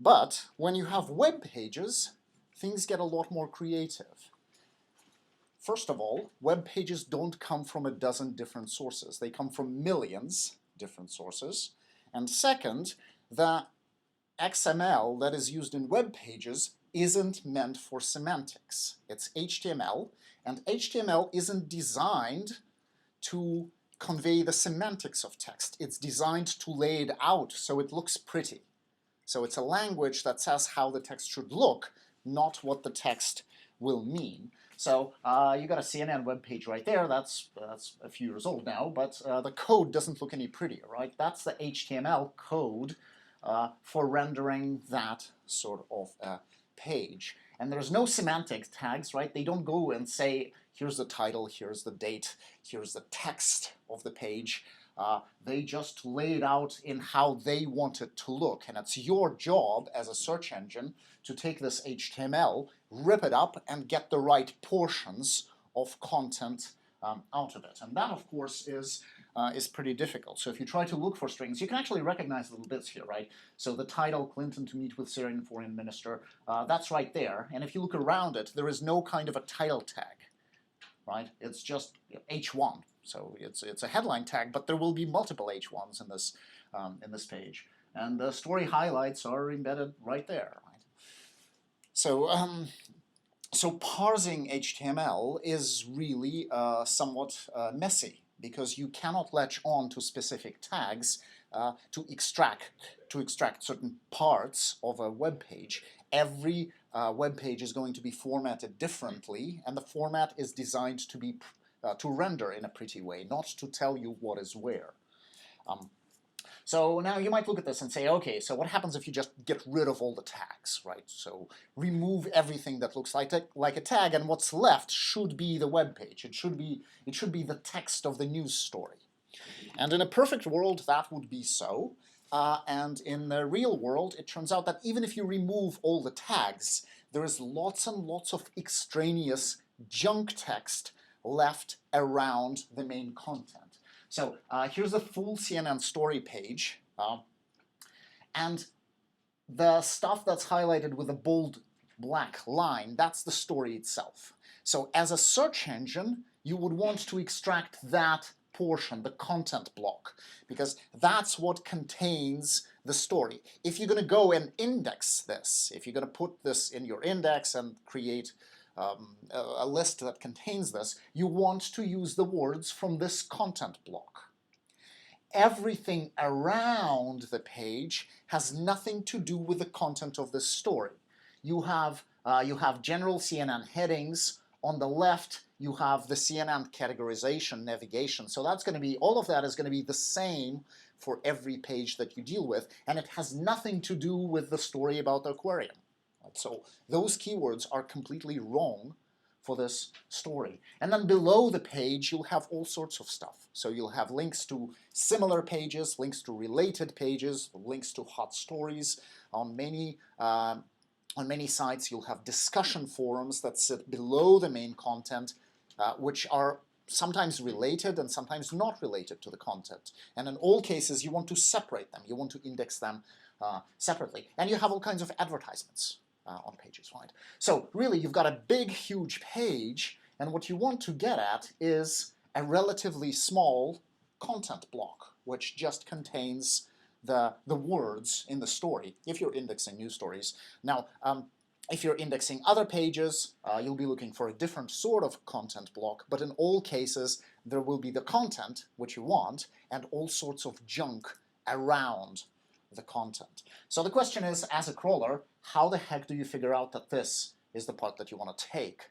But when you have web pages, things get a lot more creative. First of all, web pages don't come from a dozen different sources. They come from millions different sources. And second, the XML that is used in web pages isn't meant for semantics. It's HTML, and HTML isn't designed to convey the semantics of text. It's designed to lay it out so it looks pretty. So it's a language that says how the text should look, not what the text will mean. So you got a CNN web page right there. That's a few years old now, but the code doesn't look any prettier, right? That's the HTML code for rendering that sort of page. And there's no semantic tags, right? They don't go and say, here's the title, here's the date, here's the text of the page. They just lay it out in how they want it to look. And it's your job as a search engine to take this HTML, rip it up, and get the right portions of content out of it. And that, of course, is pretty difficult. So if you try to look for strings, you can actually recognize little bits here, right? So the title, Clinton to meet with Syrian foreign minister, that's right there. And if you look around it, there is no kind of a title tag, right? It's just H1. So it's a headline tag, but there will be multiple H1s in this page. And the story highlights are embedded right there, right? So, so parsing HTML is really somewhat messy, because you cannot latch on to specific tags to extract certain parts of a web page. Every web page is going to be formatted differently, and the format is designed to be to render in a pretty way, not to tell you what is where. So now you might look at this and say, okay, so what happens if you just get rid of all the tags, right? So remove everything that looks like a tag, and what's left should be the web page. It should be the text of the news story. And in a perfect world, that would be so. And in the real world, it turns out that even if you remove all the tags, there is lots and lots of extraneous junk text left around the main content. So here's the full CNN story page, and the stuff that's highlighted with a bold black line, that's the story itself. So as a search engine, you would want to extract that portion, the content block, because that's what contains the story. If you're going to go and index this, if you're going to put this in your index and create a list that contains this, you want to use the words from this content block. Everything around the page has nothing to do with the content of the story. You have general CNN headings. On the left, you have the CNN categorization navigation. So that's going to be, all of that is going to be the same for every page that you deal with, and it has nothing to do with the story about the aquarium. So those keywords are completely wrong for this story. And then below the page, you'll have all sorts of stuff. So you'll have links to similar pages, links to related pages, links to hot stories. On many sites, you'll have discussion forums that sit below the main content, which are sometimes related and sometimes not related to the content. And in all cases, you want to separate them. You want to index them separately. And you have all kinds of advertisements on pages, right? So really, you've got a big, huge page, and what you want to get at is a relatively small content block, which just contains the words in the story, if you're indexing news stories. Now, if you're indexing other pages, you'll be looking for a different sort of content block, but in all cases, there will be the content, which you want, and all sorts of junk around the content. So the question is, as a crawler, how the heck do you figure out that this is the part that you want to take